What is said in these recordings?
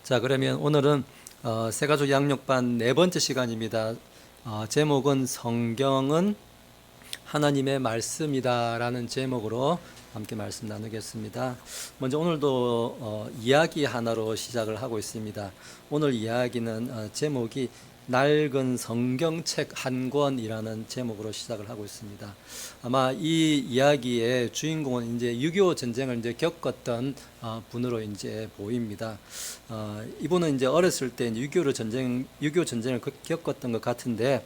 자, 그러면 오늘은 새가족 양육반 네 번째 시간입니다. 제목은 성경은 하나님의 말씀이다라는 제목으로 함께 말씀 나누겠습니다. 먼저 오늘도 이야기 하나로 시작을 하고 있습니다. 오늘 이야기는 제목이 낡은 성경책 한 권이라는 제목으로 시작을 하고 있습니다. 아마 이 이야기의 주인공은 이제 6.25 전쟁을 이제 겪었던 분으로 이제 보입니다. 이분은 이제 어렸을 때 6.25 전쟁을 겪었던 것 같은데,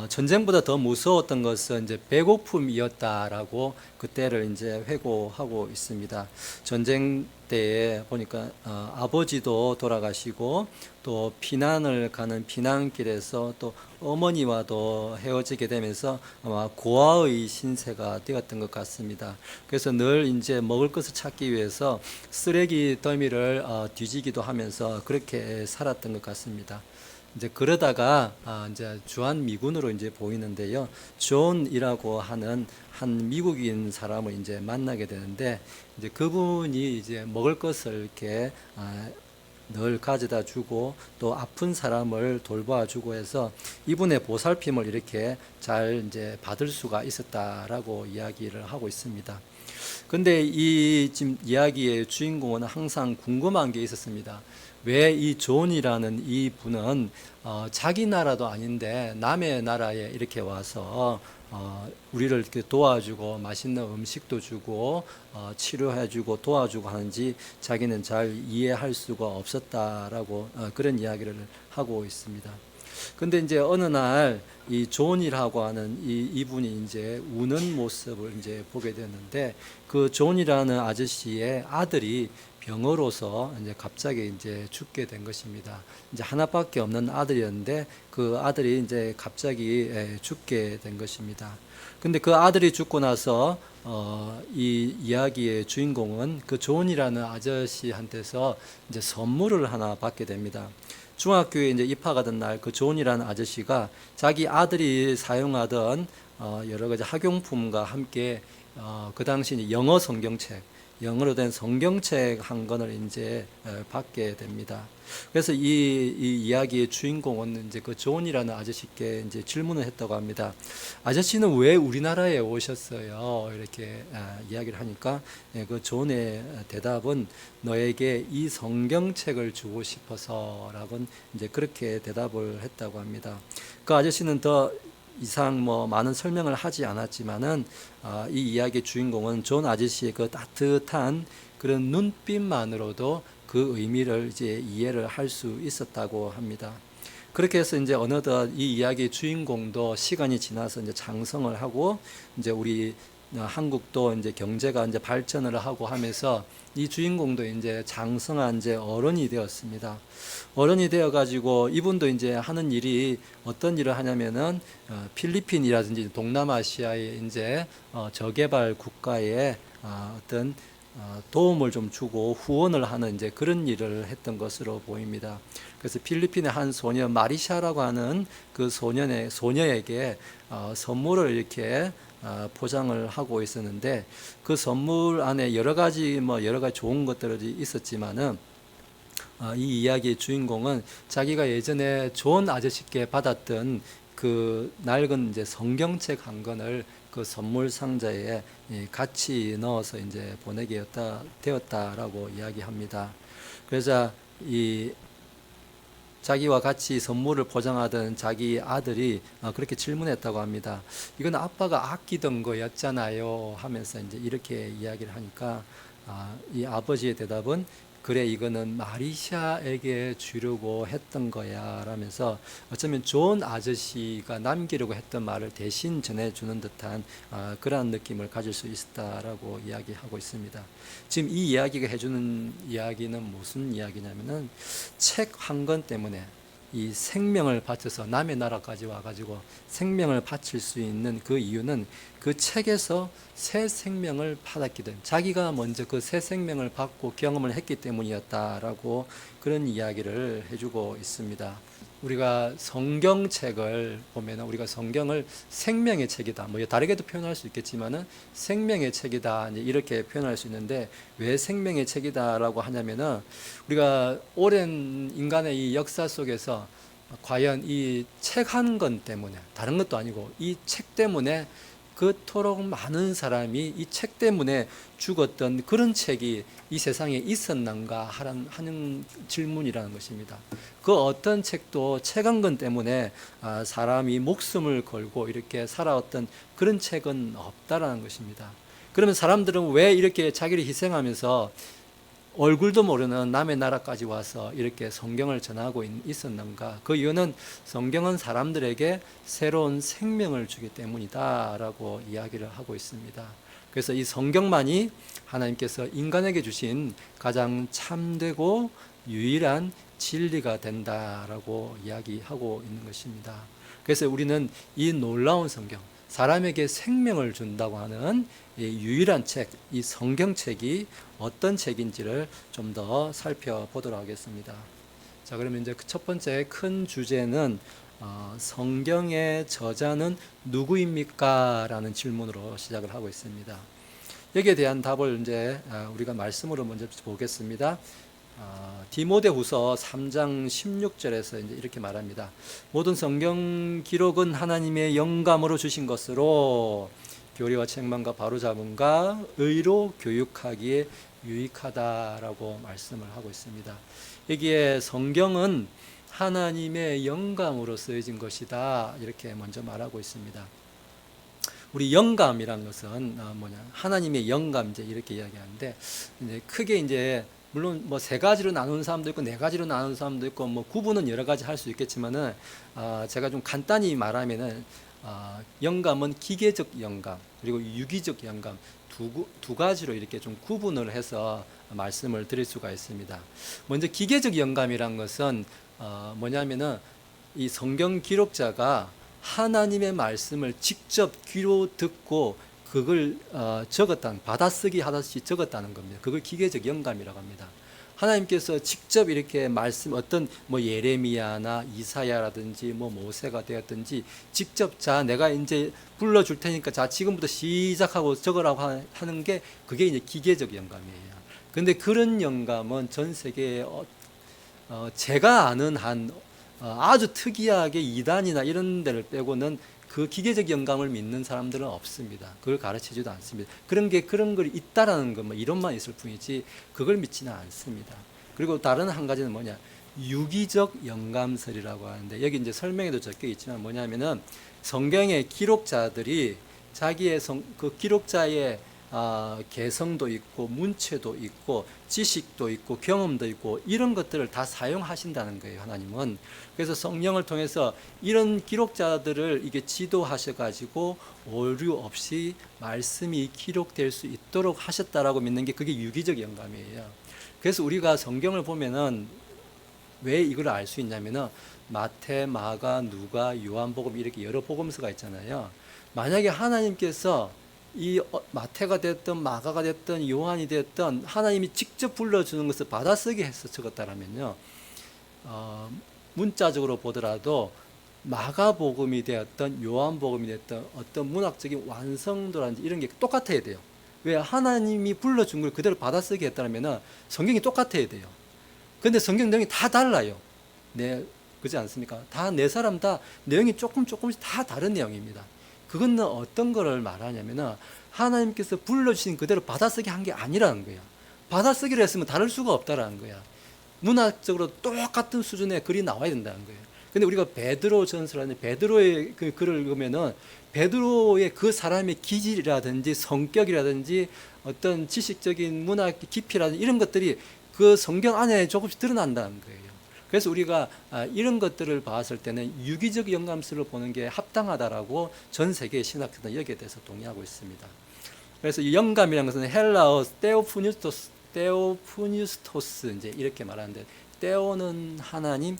전쟁보다 더 무서웠던 것은 이제 배고픔이었다라고 그때를 이제 회고하고 있습니다. 전쟁 때에 보니까 아버지도 돌아가시고 또 피난을 가는 피난길에서 또 어머니와도 헤어지게 되면서 아마 고아의 신세가 되었던 것 같습니다. 그래서 늘 이제 먹을 것을 찾기 위해서 쓰레기 더미를 뒤지기도 하면서 그렇게 살았던 것 같습니다. 이제 그러다가 이제 주한 미군으로 이제 보이는데요. 존이라고 하는 한 미국인 사람을 이제 만나게 되는데, 이제 그분이 이제 먹을 것을 이렇게 늘 가져다 주고 또 아픈 사람을 돌봐 주고 해서 이분의 보살핌을 이렇게 잘 이제 받을 수가 있었다라고 이야기를 하고 있습니다. 근데 이 지금 이야기의 주인공은 항상 궁금한 게 있었습니다. 왜 이 존이라는 이 분은 자기 나라도 아닌데 남의 나라에 이렇게 와서 우리를 이렇게 도와주고 맛있는 음식도 주고 치료해주고 도와주고 하는지 자기는 잘 이해할 수가 없었다라고 그런 이야기를 하고 있습니다. 근데 이제 어느 날 이 존이라고 하는 이분이 이제 우는 모습을 이제 보게 됐는데, 그 존이라는 아저씨의 아들이 병으로서 이제 갑자기 이제 죽게 된 것입니다. 이제 하나밖에 없는 아들이었는데 그 아들이 이제 갑자기 죽게 된 것입니다. 근데 그 아들이 죽고 나서 이 이야기의 주인공은 그 존이라는 아저씨한테서 이제 선물을 하나 받게 됩니다. 중학교에 이제 입학하던 날 그 존이라는 아저씨가 자기 아들이 사용하던 여러 가지 학용품과 함께 그 당시 영어 성경책, 영어로 된 성경책 한 권을 이제 받게 됩니다. 그래서 이 이야기의 주인공은 이제 그 존이라는 아저씨께 이제 질문을 했다고 합니다. 아저씨는 왜 우리나라에 오셨어요? 이렇게 이야기를 하니까 그 존의 대답은 너에게 이 성경책을 주고 싶어서라고 이제 그렇게 대답을 했다고 합니다. 그 아저씨는 더 이상 많은 설명을 하지 않았지만은 이 이야기의 주인공은 존 아저씨의 그 따뜻한 그런 눈빛만으로도 그 의미를 이제 이해를 할 수 있었다고 합니다. 그렇게 해서 이제 어느덧 이 이야기의 주인공도 시간이 지나서 이제 장성을 하고 이제 우리 한국도 이제 경제가 이제 발전을 하고 하면서 이 주인공도 이제 장성한 이제 어른이 되었습니다. 어른이 되어 가지고 이분도 이제 하는 일이 어떤 일을 하냐면은 필리핀이라든지 동남아시아의 이제 저개발 국가에 어떤 도움을 좀 주고 후원을 하는 이제 그런 일을 했던 것으로 보입니다. 그래서 필리핀의 한 소녀 마리샤라고 하는 그 소녀에게 선물을 이렇게 포장을 하고 있었는데, 그 선물 안에 여러 가지 좋은 것들이 있었지만은 이 이야기의 주인공은 자기가 예전에 존 아저씨께 받았던 그 낡은 이제 성경책 한 권을 그 선물 상자에 같이 넣어서 이제 보내게 되었다라고 이야기합니다. 그래서 이 자기와 같이 선물을 포장하던 자기 아들이 그렇게 질문했다고 합니다. 이건 아빠가 아끼던 거였잖아요 하면서 이제 이렇게 이야기를 하니까 이 아버지의 대답은 그래, 이거는 마리샤에게 주려고 했던 거야 라면서 어쩌면 존 아저씨가 남기려고 했던 말을 대신 전해주는 듯한 그러한 느낌을 가질 수 있다라고 이야기하고 있습니다. 지금 이 이야기가 해주는 이야기는 무슨 이야기냐면은 책 한 권 때문에 이 생명을 바쳐서 남의 나라까지 와가지고 생명을 바칠 수 있는 그 이유는 그 책에서 새 생명을 받았기 때문에, 자기가 먼저 그 새 생명을 받고 경험을 했기 때문이었다라고 그런 이야기를 해주고 있습니다. 우리가 성경책을 보면 우리가 성경을 생명의 책이다. 뭐 다르게도 표현할 수 있겠지만은 생명의 책이다. 이렇게 표현할 수 있는데 왜 생명의 책이다라고 하냐면은 우리가 오랜 인간의 이 역사 속에서 과연 이 책 한 권 때문에 다른 것도 아니고 이 책 때문에 그토록 많은 사람이 이 책 때문에 죽었던 그런 책이 이 세상에 있었는가 하는 질문이라는 것입니다. 그 어떤 책도 책 한 권 때문에 사람이 목숨을 걸고 이렇게 살아왔던 그런 책은 없다라는 것입니다. 그러면 사람들은 왜 이렇게 자기를 희생하면서 얼굴도 모르는 남의 나라까지 와서 이렇게 성경을 전하고 있었는가? 그 이유는 성경은 사람들에게 새로운 생명을 주기 때문이다 라고 이야기를 하고 있습니다. 그래서 이 성경만이 하나님께서 인간에게 주신 가장 참되고 유일한 진리가 된다라고 이야기하고 있는 것입니다. 그래서 우리는 이 놀라운 성경, 사람에게 생명을 준다고 하는 이 유일한 책, 이 성경책이 어떤 책인지를 좀 더 살펴보도록 하겠습니다. 자, 그러면 이제 첫 번째 큰 주제는 성경의 저자는 누구입니까? 라는 질문으로 시작을 하고 있습니다. 여기에 대한 답을 이제 우리가 말씀으로 먼저 보겠습니다. 디모데후서 3장 16절에서 이제 이렇게 말합니다. 모든 성경 기록은 하나님의 영감으로 주신 것으로 교리와 책망과 바로잡음과 의로 교육하기에 유익하다라고 말씀을 하고 있습니다. 여기에 성경은 하나님의 영감으로 쓰여진 것이다 이렇게 먼저 말하고 있습니다. 우리 영감이란 것은 하나님의 영감 이렇게 이야기하는데 이제 크게 이제 물론 뭐 세 가지로 나누는 사람도 있고 네 가지로 나누는 사람도 있고 뭐 구분은 여러 가지 할 수 있겠지만은 제가 좀 간단히 말하면은 영감은 기계적 영감 그리고 유기적 영감 두 가지로 이렇게 좀 구분을 해서 말씀을 드릴 수가 있습니다. 먼저 기계적 영감이란 것은 뭐냐면은 이 성경 기록자가 하나님의 말씀을 직접 귀로 듣고 그걸 적었다는 받아쓰기 하듯이 적었다는 겁니다. 그걸 기계적 영감이라고 합니다. 하나님께서 직접 이렇게 말씀 어떤 뭐 예레미야나 이사야라든지 뭐 모세가 되었든지 직접 자 내가 이제 불러줄 테니까 자 지금부터 시작하고 적으라고 하는 게 그게 이제 기계적 영감이에요. 그런데 그런 영감은 전 세계에 제가 아는 한 아주 특이하게 이단이나 이런 데를 빼고는 그 기계적 영감을 믿는 사람들은 없습니다. 그걸 가르치지도 않습니다. 그런 걸 있다라는 것만 이론만 있을 뿐이지 그걸 믿지는 않습니다. 그리고 다른 한 가지는 뭐냐? 유기적 영감설이라고 하는데 여기 이제 설명에도 적혀 있지만 뭐냐면은 성경의 기록자들이 자기의 그 기록자의 개성도 있고 문체도 있고 지식도 있고 경험도 있고 이런 것들을 다 사용하신다는 거예요. 하나님은. 그래서 성령을 통해서 이런 기록자들을 이게 지도하셔 가지고 오류 없이 말씀이 기록될 수 있도록 하셨다라고 믿는 게 그게 유기적 영감이에요. 그래서 우리가 성경을 보면은 왜 이걸 알 수 있냐면은 마태, 마가, 누가, 요한복음 이렇게 여러 복음서가 있잖아요. 만약에 하나님께서 이 마태가 됐든 마가가 됐든 요한이 됐든 하나님이 직접 불러주는 것을 받아쓰기 해서 적었다라면요, 문자적으로 보더라도 마가복음이 되었던 요한복음이 됐던 어떤 문학적인 완성도라든지 이런 게 똑같아야 돼요. 왜? 하나님이 불러준 걸 그대로 받아쓰기 했다면 성경이 똑같아야 돼요. 그런데 성경 내용이 다 달라요. 그렇지 않습니까? 다 네 사람 다 내용이 조금씩 다 다른 내용입니다. 그건 어떤 거를 말하냐면은 하나님께서 불러주신 그대로 받아쓰기 한 게 아니라는 거야. 받아쓰기를 했으면 다를 수가 없다라는 거야. 문학적으로 똑같은 수준의 글이 나와야 된다는 거예요. 근데 우리가 베드로 전서라는 베드로의 그 글을 읽으면은 베드로의 그 사람의 기질이라든지 성격이라든지 어떤 지식적인 문학 깊이라든지 이런 것들이 그 성경 안에 조금씩 드러난다는 거예요. 그래서 우리가 이런 것들을 봤을 때는 유기적 영감술을 보는 게 합당하다라고 전 세계 신학자들은 여기에 대해서 동의하고 있습니다. 그래서 이 영감이라는 것은 헬라어 테오푸니스토스 이제 이렇게 말하는데 테오는 하나님,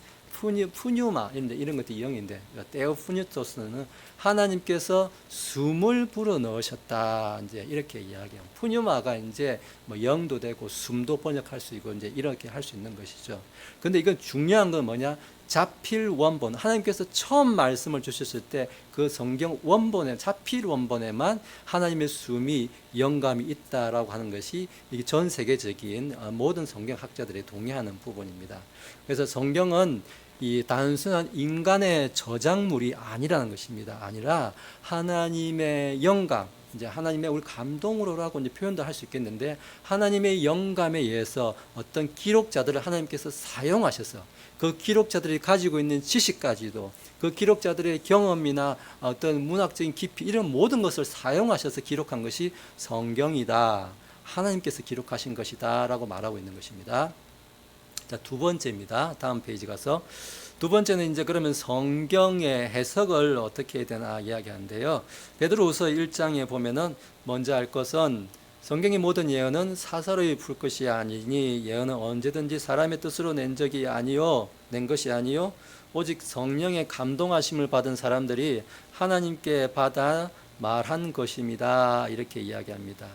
푸뉴마 이런 것도 영인데 데오푸뉴토스는 하나님께서 숨을 불어 넣으셨다 이제 이렇게 이야기해요. 푸뉴마가 이제 뭐 영도 되고 숨도 번역할 수 있고 이제 이렇게 할 수 있는 것이죠. 근데 이건 중요한 건 뭐냐? 자필 원본, 하나님께서 처음 말씀을 주셨을 때 그 성경 원본에, 자필 원본에만 하나님의 숨이 영감이 있다라고 하는 것이 이게 전 세계적인 모든 성경학자들이 동의하는 부분입니다. 그래서 성경은 이 단순한 인간의 저작물이 아니라는 것입니다. 아니라 하나님의 영감, 이제 하나님의 우리 감동으로라고 이제 표현도 할 수 있겠는데, 하나님의 영감에 의해서 어떤 기록자들을 하나님께서 사용하셔서 그 기록자들이 가지고 있는 지식까지도, 그 기록자들의 경험이나 어떤 문학적인 깊이, 이런 모든 것을 사용하셔서 기록한 것이 성경이다, 하나님께서 기록하신 것이다 라고 말하고 있는 것입니다. 자, 두 번째입니다. 다음 페이지 가서 두 번째는 이제 그러면 성경의 해석을 어떻게 해야 되나 이야기하는데요. 베드로후서 1장에 보면은 먼저 할 것은 성경의 모든 예언은 사사로이 풀 것이 아니니 예언은 언제든지 사람의 뜻으로 낸 것이 아니요 오직 성령의 감동하심을 받은 사람들이 하나님께 받아 말한 것입니다. 이렇게 이야기합니다.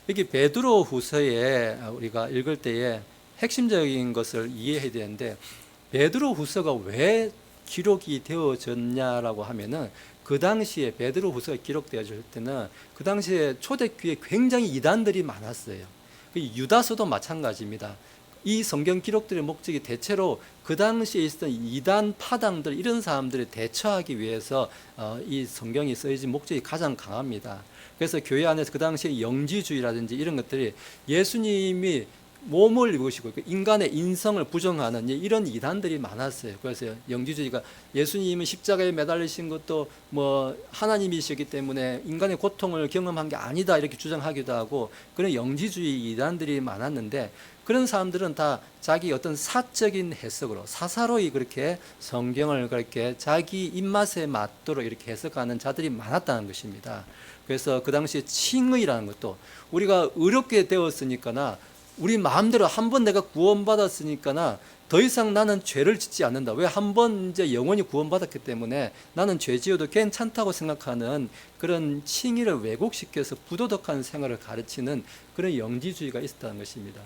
여기 베드로후서에 우리가 읽을 때에 핵심적인 것을 이해해야 되는데, 베드로후서가 왜 기록이 되어졌냐라고 하면은, 그 당시에 베드로후서가 기록되어질 때는 그 당시에 초대교회에 굉장히 이단들이 많았어요. 유다서도 마찬가지입니다. 이 성경 기록들의 목적이 대체로 그 당시에 있었던 이단 파당들, 이런 사람들을 대처하기 위해서 이 성경이 쓰여진 목적이 가장 강합니다. 그래서 교회 안에서 그 당시에 영지주의라든지 이런 것들이 예수님이 몸을 입으시고 인간의 인성을 부정하는 이런 이단들이 많았어요. 그래서 영지주의가 예수님은 십자가에 매달리신 것도 뭐 하나님이시기 때문에 인간의 고통을 경험한 게 아니다 이렇게 주장하기도 하고, 그런 영지주의 이단들이 많았는데, 그런 사람들은 다 자기 어떤 사적인 해석으로 사사로이 그렇게 성경을 그렇게 자기 입맛에 맞도록 이렇게 해석하는 자들이 많았다는 것입니다. 그래서 그 당시에 칭의라는 것도, 우리가 의롭게 되었으니까나 우리 마음대로 한번 내가 구원받았으니까나 더 이상 나는 죄를 짓지 않는다. 왜? 한번 이제 영원히 구원받았기 때문에 나는 죄 지어도 괜찮다고 생각하는 그런 칭의를 왜곡시켜서 부도덕한 생활을 가르치는 그런 영지주의가 있었다는 것입니다.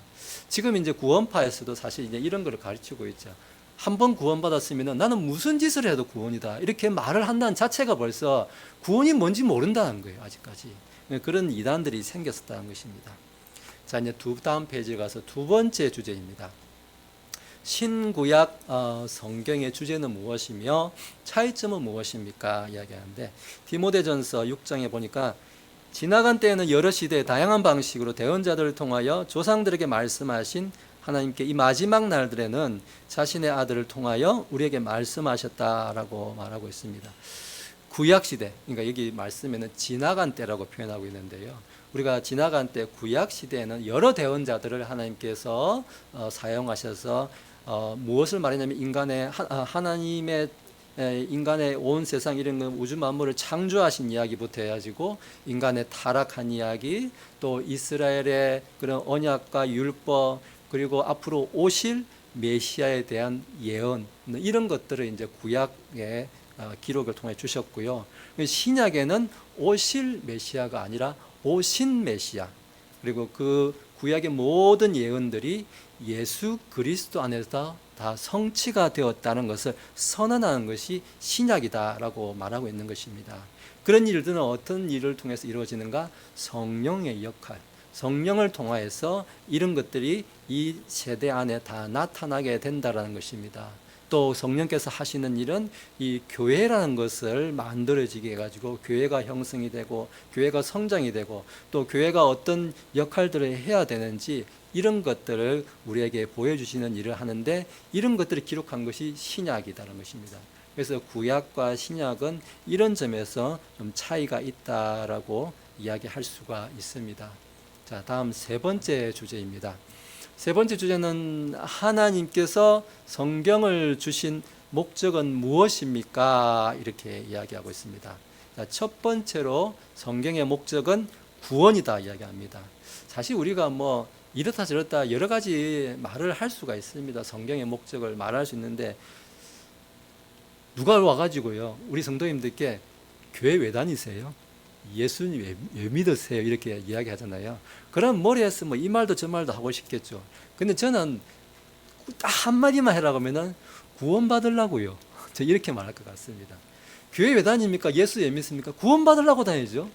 지금 이제 구원파에서도 사실 이제 이런 걸 가르치고 있죠. 한번 구원받았으면 나는 무슨 짓을 해도 구원이다, 이렇게 말을 한다는 자체가 벌써 구원이 뭔지 모른다는 거예요. 아직까지 그런 이단들이 생겼었다는 것입니다. 자, 이제 다음 페이지에 가서 두 번째 주제입니다. 신구약 성경의 주제는 무엇이며 차이점은 무엇입니까? 이야기하는데, 디모데전서 6장에 보니까 지나간 때에는 여러 시대 다양한 방식으로 대언자들을 통하여 조상들에게 말씀하신 하나님께 이 마지막 날들에는 자신의 아들을 통하여 우리에게 말씀하셨다라고 말하고 있습니다. 구약시대, 그러니까 여기 말씀에는 지나간 때라고 표현하고 있는데요. 우리가 지나간 때 구약시대에는 여러 대언자들을 하나님께서 사용하셔서 무엇을 말하냐면 하나님의 인간의 온 세상 이런 우주 만물을 창조하신 이야기부터 해가지고 인간의 타락한 이야기, 또 이스라엘의 그런 언약과 율법, 그리고 앞으로 오실 메시아에 대한 예언, 이런 것들을 이제 구약의 기록을 통해 주셨고요. 신약에는 오실 메시아가 아니라 오신 메시아, 그리고 그 구약의 모든 예언들이 예수 그리스도 안에서 다 성취가 되었다는 것을 선언하는 것이 신약이다라고 말하고 있는 것입니다. 그런 일들은 어떤 일을 통해서 이루어지는가? 성령의 역할, 성령을 통하여서 이런 것들이 이 세대 안에 다 나타나게 된다라는 것입니다. 또 성령께서 하시는 일은 이 교회라는 것을 만들어지게 해가지고 교회가 형성이 되고 교회가 성장이 되고, 또 교회가 어떤 역할들을 해야 되는지 이런 것들을 우리에게 보여주시는 일을 하는데, 이런 것들을 기록한 것이 신약이다라는 것입니다. 그래서 구약과 신약은 이런 점에서 좀 차이가 있다라고 이야기할 수가 있습니다. 자, 다음 세 번째 주제입니다. 세 번째 주제는 하나님께서 성경을 주신 목적은 무엇입니까? 이렇게 이야기하고 있습니다. 자, 첫 번째로 성경의 목적은 구원이다 이야기합니다. 사실 우리가 뭐 이렇다 저렇다 여러 가지 말을 할 수가 있습니다. 성경의 목적을 말할 수 있는데, 누가 와가지고요 우리 성도님들께 교회 왜 다니세요? 예수님 왜 믿으세요? 이렇게 이야기하잖아요. 그럼 머리에서 뭐 이 말도 저 말도 하고 싶겠죠. 근데 저는 딱 한마디만 해라고 하면은 구원받으려고요. 저 이렇게 말할 것 같습니다. 교회 왜 다닙니까? 예수 왜 믿습니까? 구원받으려고 다니죠.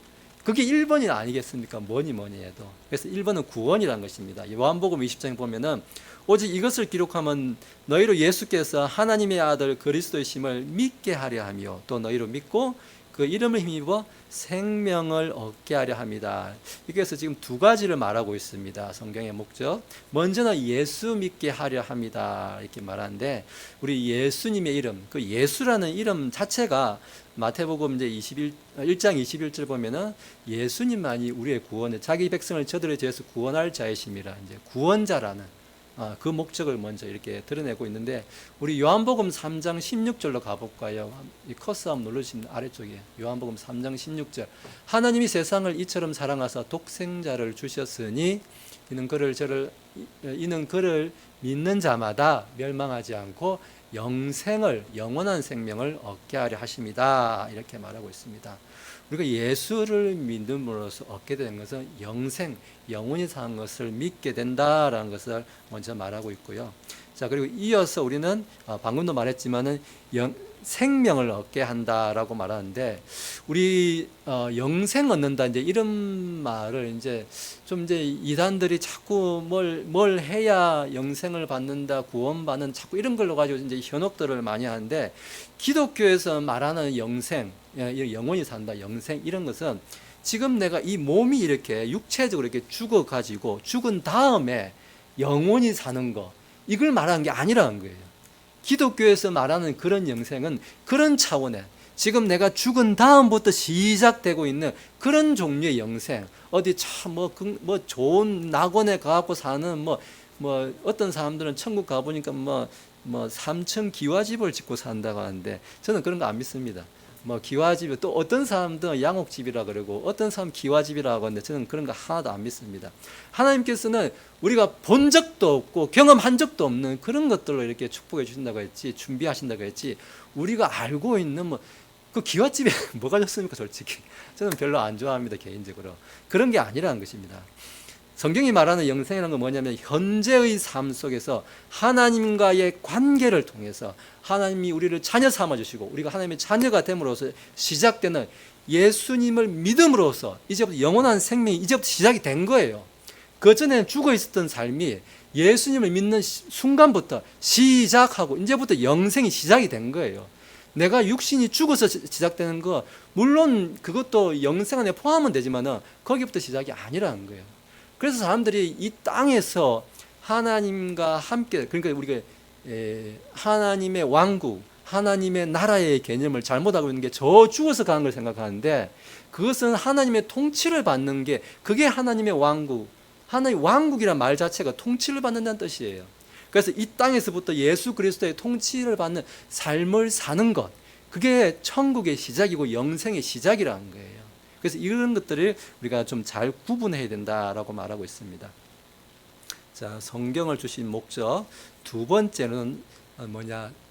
그게 1번이 아니겠습니까? 뭐니 해도. 그래서 1번은 구원이라는 것입니다. 요한복음 20장에 보면은 오직 이것을 기록하면 너희로 예수께서 하나님의 아들 그리스도이심을 믿게 하려 하며 또 너희로 믿고 그 이름을 힘입어 생명을 얻게 하려 합니다. 여기서 지금 두 가지를 말하고 있습니다. 성경의 목적. 먼저는 예수 믿게 하려 합니다. 이렇게 말하는데 우리 예수님의 이름, 그 예수라는 이름 자체가 마태복음 이제 1장 21절 보면은 예수님만이 우리의 구원을 자기 백성을 저들에 대해서 구원할 자이심이라 이제 구원자라는 그 목적을 먼저 이렇게 드러내고 있는데 우리 요한복음 3장 16절로 가볼까요? 이 커서 한번 눌러주시면 아래쪽에 요한복음 3장 16절 하나님이 세상을 이처럼 사랑하사 독생자를 주셨으니 이는 그를 믿는 자마다 멸망하지 않고 영원한 생명을 얻게 하려 하십니다. 이렇게 말하고 있습니다. 우리가 예수를 믿음으로써 얻게 되는 것은 영원히 사는 것을 믿게 된다라는 것을 먼저 말하고 있고요. 자, 그리고 이어서 우리는 방금도 말했지만은 생명을 얻게 한다라고 말하는데 우리 영생 얻는다 이제 이런 말을 이제 이단들이 자꾸 뭘 해야 영생을 받는다 구원받는 자꾸 이런 걸로 가지고 이제 현혹들을 많이 하는데 기독교에서 말하는 영생 영원히 산다 영생 이런 것은 지금 내가 이 몸이 이렇게 육체적으로 이렇게 죽어 가지고 죽은 다음에 영원히 사는 거 이걸 말하는 게 아니라는 거예요. 기독교에서 말하는 그런 영생은 그런 차원의 지금 내가 죽은 다음부터 시작되고 있는 그런 종류의 영생 어디 참 뭐 좋은 낙원에 가고 사는 뭐 어떤 사람들은 천국 가보니까 뭐 3층 기와집을 짓고 산다고 하는데 저는 그런 거 안 믿습니다. 뭐 기와집 또 어떤 사람들은 양옥집이라 그러고 어떤 사람 기와집이라고 하는데 저는 그런 거 하나도 안 믿습니다. 하나님께서는 우리가 본 적도 없고 경험한 적도 없는 그런 것들로 이렇게 축복해 주신다고 했지 준비하신다고 했지 우리가 알고 있는 그 기와집에 뭐가 좋습니까? 솔직히 저는 별로 안 좋아합니다. 개인적으로 그런 게 아니라는 것입니다. 성경이 말하는 영생이라는 건 뭐냐면 현재의 삶 속에서 하나님과의 관계를 통해서 하나님이 우리를 자녀 삼아주시고 우리가 하나님의 자녀가 됨으로써 시작되는 예수님을 믿음으로써 이제부터 영원한 생명이 이제부터 시작이 된 거예요. 그전에는 죽어 있었던 삶이 예수님을 믿는 순간부터 시작하고 이제부터 영생이 시작이 된 거예요. 내가 육신이 죽어서 시작되는 거 물론 그것도 영생 안에 포함은 되지만 거기부터 시작이 아니라는 거예요. 그래서 사람들이 이 땅에서 하나님과 함께 그러니까 우리가 하나님의 왕국, 하나님의 나라의 개념을 잘못하고 있는 게 저 죽어서 가는 걸 생각하는데 그것은 하나님의 통치를 받는 게 그게 하나님의 왕국, 하나님의 왕국이란 말 자체가 통치를 받는다는 뜻이에요. 그래서 이 땅에서부터 예수 그리스도의 통치를 받는 삶을 사는 것 그게 천국의 시작이고 영생의 시작이라는 거예요. 그래서 이런 것들을 우리가 좀 잘 구분해야 된다라고 말하고 있습니다. 자, 성경을 주신 목적 두 번째는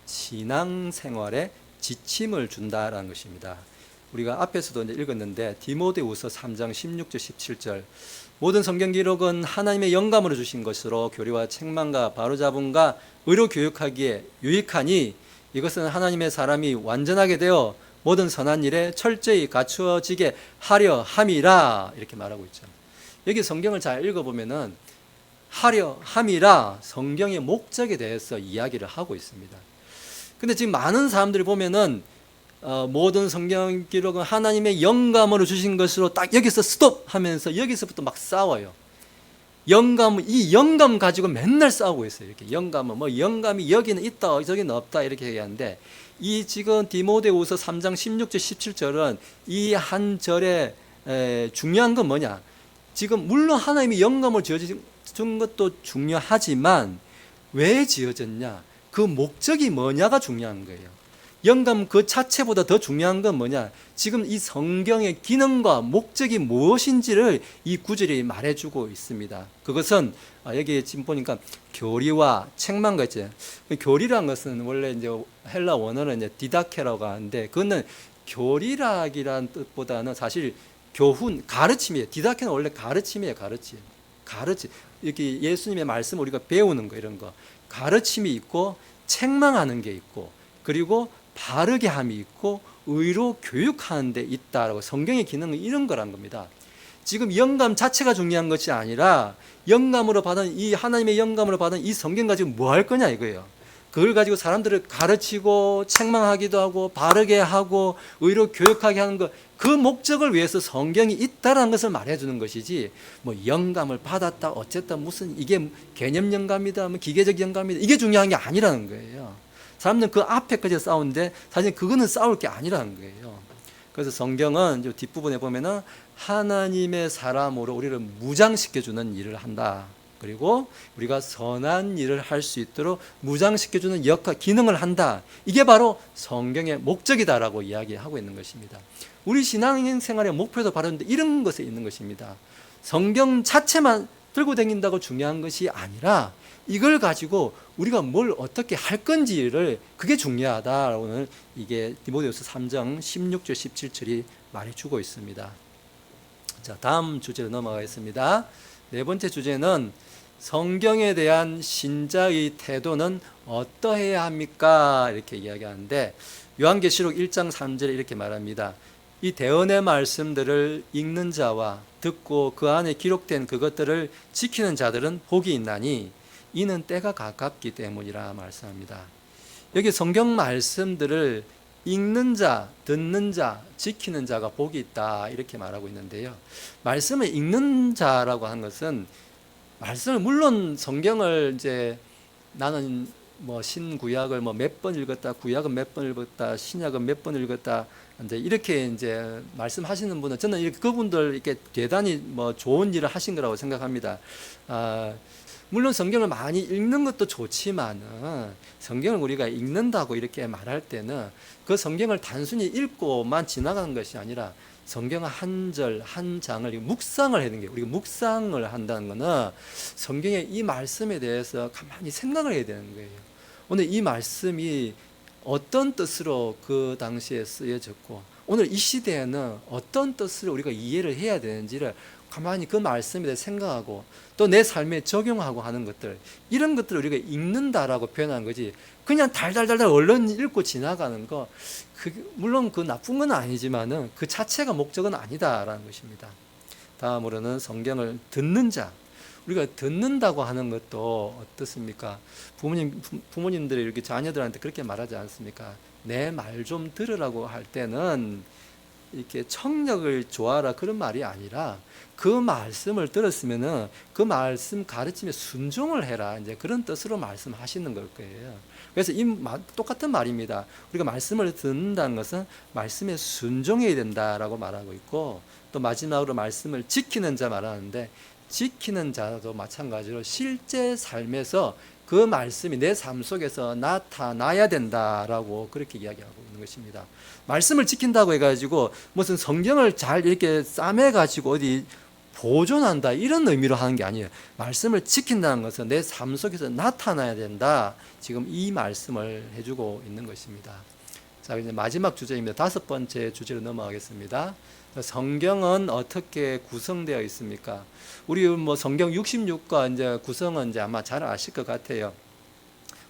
신앙생활에 지침을 준다라는 것입니다. 우리가 앞에서도 이제 읽었는데 디모데후서 3장 16절 17절 모든 성경 기록은 하나님의 영감으로 주신 것으로 교리와 책망과 바로잡음과 의로 교육하기에 유익하니 이것은 하나님의 사람이 완전하게 되어 모든 선한 일에 철저히 갖추어지게 하려 함이라 이렇게 말하고 있죠. 여기 성경을 잘 읽어보면은 하려 함이라 성경의 목적에 대해서 이야기를 하고 있습니다. 근데 지금 많은 사람들이 보면은 모든 성경 기록은 하나님의 영감으로 주신 것으로 딱 여기서 스톱 하면서 여기서부터 막 싸워요. 이 영감 가지고 맨날 싸우고 있어요. 이렇게 영감이 여기는 있다, 저기는 없다 이렇게 얘기하는데 이 지금 디모데후서 3장 16절 17절은 이 한 절에 중요한 건 뭐냐? 지금 물론 하나님이 영감을 지어준 것도 중요하지만 왜 지어졌냐? 그 목적이 뭐냐가 중요한 거예요. 영감 그 자체보다 더 중요한 건 뭐냐? 지금 이 성경의 기능과 목적이 무엇인지를 이 구절이 말해주고 있습니다. 그것은 여기 지금 보니까 교리와 책망과 있죠. 교리란 것은 원래 이제 헬라 원어는 이제 디다케라고 하는데, 그거는 교리라기란 뜻보다는 사실 교훈, 가르침이에요. 디다케는 원래 가르침이에요. 가르침. 이렇게 예수님의 말씀 우리가 배우는 거, 이런 거. 가르침이 있고 책망하는 게 있고, 그리고 바르게 함이 있고 의로 교육하는 데 있다라고, 성경의 기능은 이런 거란 겁니다. 지금 영감 자체가 중요한 것이 아니라 영감으로 받은 이 하나님의 영감으로 받은 이 성경 가지고 뭐 할 거냐 이거예요. 그걸 가지고 사람들을 가르치고 책망하기도 하고 바르게 하고 의로 교육하게 하는 것, 그 목적을 위해서 성경이 있다라는 것을 말해주는 것이지, 뭐 영감을 받았다 어쨌다 무슨 이게 개념 영감이다 뭐 기계적 영감이다 이게 중요한 게 아니라는 거예요. 사람들은 그 앞에까지 싸우는데 사실 그거는 싸울 게 아니라는 거예요. 그래서 성경은 뒷부분에 보면은 하나님의 사람으로 우리를 무장시켜주는 일을 한다. 그리고 우리가 선한 일을 할 수 있도록 무장시켜주는 역할, 기능을 한다. 이게 바로 성경의 목적이다라고 이야기하고 있는 것입니다. 우리 신앙생활의 목표도 바로 이런 것에 있는 것입니다. 성경 자체만 들고 다닌다고 중요한 것이 아니라 이걸 가지고 우리가 뭘 어떻게 할 건지를, 그게 중요하다라고는 이게 디모데후서 3장 16절 17절이 말해주고 있습니다. 자, 다음 주제로 넘어가겠습니다. 네 번째 주제는 성경에 대한 신자의 태도는 어떠해야 합니까? 이렇게 이야기하는데, 요한계시록 1장 3절에 이렇게 말합니다. 이 대언의 말씀들을 읽는 자와 듣고 그 안에 기록된 그것들을 지키는 자들은 복이 있나니 이는 때가 가깝기 때문이라 말씀합니다. 여기 성경 말씀들을 읽는 자, 듣는 자, 지키는 자가 복이 있다 이렇게 말하고 있는데요. 말씀을 읽는 자라고 하는 것은, 말씀을 물론 성경을 이제 나는 뭐 신구약을 뭐 몇 번 읽었다, 구약은 몇 번 읽었다, 신약은 몇 번 읽었다, 이제 이렇게 이제 말씀하시는 분은 저는 이렇게 그분들 이렇게 대단히 뭐 좋은 일을 하신 거라고 생각합니다. 물론 성경을 많이 읽는 것도 좋지만은 성경을 우리가 읽는다고 이렇게 말할 때는 그 성경을 단순히 읽고만 지나가는 것이 아니라 성경 한 절 한 장을 묵상을 해야 되는 게, 우리가 묵상을 한다는 것은 성경의 이 말씀에 대해서 가만히 생각을 해야 되는 거예요. 오늘 이 말씀이 어떤 뜻으로 그 당시에 쓰여졌고 오늘 이 시대에는 어떤 뜻으로 우리가 이해를 해야 되는지를 가만히 그 말씀에 대해 생각하고 또 내 삶에 적용하고 하는 것들, 이런 것들을 우리가 읽는다라고 표현한 거지, 그냥 달달달달 얼른 읽고 지나가는 거, 물론 그 나쁜 건 아니지만은 그 자체가 목적은 아니다라는 것입니다. 다음으로는 성경을 듣는 자. 우리가 듣는다고 하는 것도 어떻습니까? 부모님들이 이렇게 자녀들한테 그렇게 말하지 않습니까? 내 말 좀 들으라고 할 때는 이렇게 청력을 좋아하라 그런 말이 아니라 그 말씀을 들었으면은 그 말씀 가르침에 순종을 해라, 이제 그런 뜻으로 말씀하시는 걸 거예요. 그래서 똑같은 말입니다. 우리가 말씀을 듣는다는 것은 말씀에 순종해야 된다라고 말하고 있고, 또 마지막으로 말씀을 지키는 자 말하는데, 지키는 자도 마찬가지로 실제 삶에서 그 말씀이 내 삶 속에서 나타나야 된다라고 그렇게 이야기하고 있는 것입니다. 말씀을 지킨다고 해가지고 무슨 성경을 잘 이렇게 싸매가지고 어디 보존한다 이런 의미로 하는 게 아니에요. 말씀을 지킨다는 것은 내 삶 속에서 나타나야 된다, 지금 이 말씀을 해주고 있는 것입니다. 자, 이제 마지막 주제입니다. 다섯 번째 주제로 넘어가겠습니다. 성경은 어떻게 구성되어 있습니까? 우리 뭐 성경 66권 이제 구성은 이제 아마 잘 아실 것 같아요.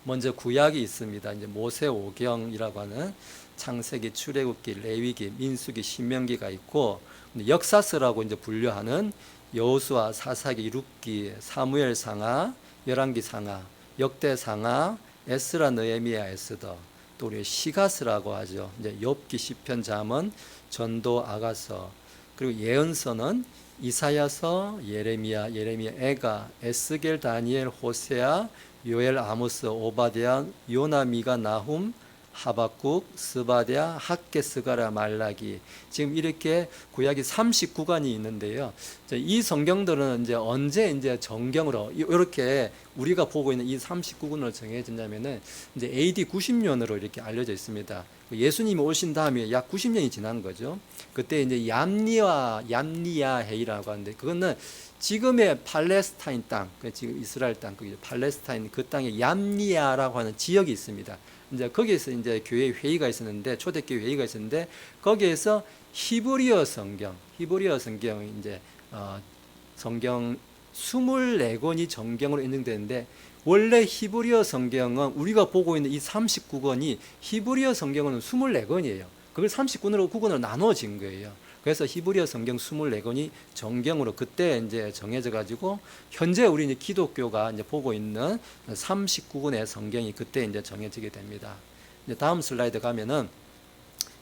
먼저 구약이 있습니다. 이제 모세오경이라고 하는 창세기, 출애굽기, 레위기, 민수기, 신명기가 있고, 역사서라고 이제 분류하는 여호수아, 사사기, 룻기, 사무엘상하, 열왕기상하, 역대상하, 에스라, 느헤미야, 에스더, 또 우리 시가스라고 하죠. 이제 욥기, 시편, 잠언, 전도, 아가서, 그리고 예언서는 이사야서, 예레미야, 애가, 에스겔, 다니엘, 호세아, 요엘, 아모스, 오바댜, 요나, 미가, 나훔, 하박국, 스바랴, 학개, 스가랴, 말라기. 지금 이렇게 구약이 39권이 있는데요. 이 성경들은 이제 언제 이제 정경으로 이렇게 우리가 보고 있는 이 39권으로 정해졌냐면은 이제 AD 90년으로 이렇게 알려져 있습니다. 예수님이 오신 다음에 약 90년이 지난 거죠. 그때 이제 얌리야해이라고 하는데 그거는 지금의 팔레스타인 땅, 지금 이스라엘 땅, 그 팔레스타인 그 땅에 얌리야라고 하는 지역이 있습니다. 이제 거기에서 이제 교회 회의가 있었는데 초대교회 회의가 있었는데 거기에서 히브리어 성경 이제 성경 24권이 정경으로 인증되는데 원래 히브리어 성경은 우리가 보고 있는 이 39권이 히브리어 성경은 24권이에요. 그걸 39권으로 나눠진 거예요. 그래서 히브리어 성경 24권이 정경으로 그때 이제 정해져 가지고 현재 우리 이제 기독교가 이제 보고 있는 39권의 성경이 그때 이제 정해지게 됩니다. 이제 다음 슬라이드 가면은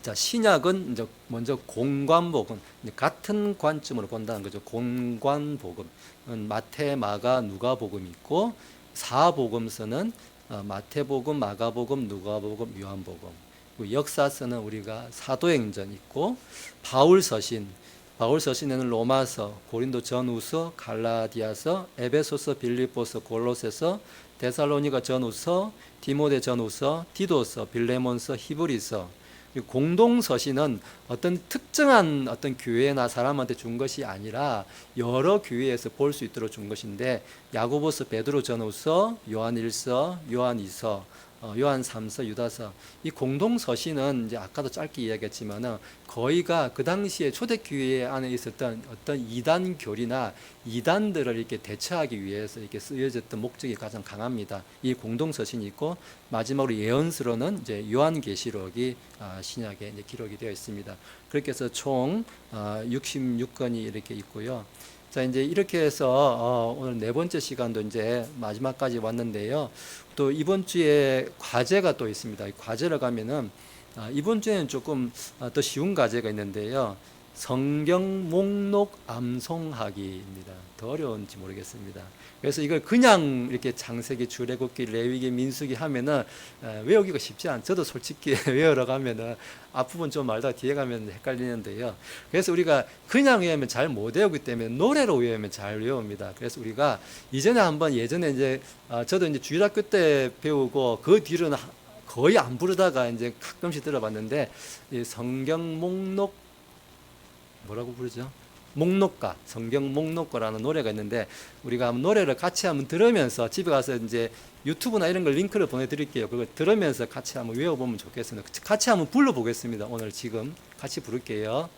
자, 신약은 이제 먼저 공관복음, 같은 관점으로 본다는 거죠. 공관복음. 마태, 마가, 누가복음이 있고 사복음서는 마태복음, 마가복음, 누가복음, 요한복음. 역사서는 우리가 사도행전 있고 바울서신에는 로마서, 고린도 전후서, 갈라디아서, 에베소서, 빌립보서, 골로새서, 데살로니가 전후서, 디모데 전후서, 디도서, 빌레몬서, 히브리서. 공동서신은 어떤 특정한 어떤 교회나 사람한테 준 것이 아니라 여러 교회에서 볼 수 있도록 준 것인데 야고보서, 베드로 전후서, 요한 1서, 요한 2서, 요한 3서, 유다서. 이 공동서신은 이제 아까도 짧게 이야기했지만은 거의가 그 당시에 초대교회 안에 있었던 어떤 이단 교리나 이단들을 이렇게 대처하기 위해서 이렇게 쓰여졌던 목적이 가장 강합니다. 이 공동서신이 있고 마지막으로 예언서로는 이제 요한계시록이 신약에 이제 기록이 되어 있습니다. 그렇게 해서 총 66권이 이렇게 있고요. 자, 이제 이렇게 해서 오늘 네 번째 시간도 이제 마지막까지 왔는데요. 또 이번 주에 과제가 또 있습니다. 과제를 가면은 이번 주에는 조금 더 쉬운 과제가 있는데요. 성경 목록 암송하기입니다. 더 어려운지 모르겠습니다. 그래서 이걸 그냥 이렇게 창세기, 출애굽기, 레위기, 민수기 하면은 외우기가 쉽지 않죠. 저도 솔직히 외우러 가면은 앞부분 좀 말다가 뒤에 가면 헷갈리는데요. 그래서 우리가 그냥 외우면 잘 못 외우기 때문에 노래로 외우면 잘 외웁니다. 그래서 우리가 예전에 이제 저도 이제 주일학교 때 배우고 그 뒤로는 거의 안 부르다가 이제 가끔씩 들어봤는데 이 성경 목록 뭐라고 부르죠? 목록가, 성경 목록가라는 노래가 있는데 우리가 한번 노래를 같이 한번 들으면서 집에 가서 이제 유튜브나 이런 걸 링크를 보내드릴게요. 그걸 들으면서 같이 한번 외워보면 좋겠습니다. 같이 한번 불러보겠습니다. 오늘 지금 같이 부를게요.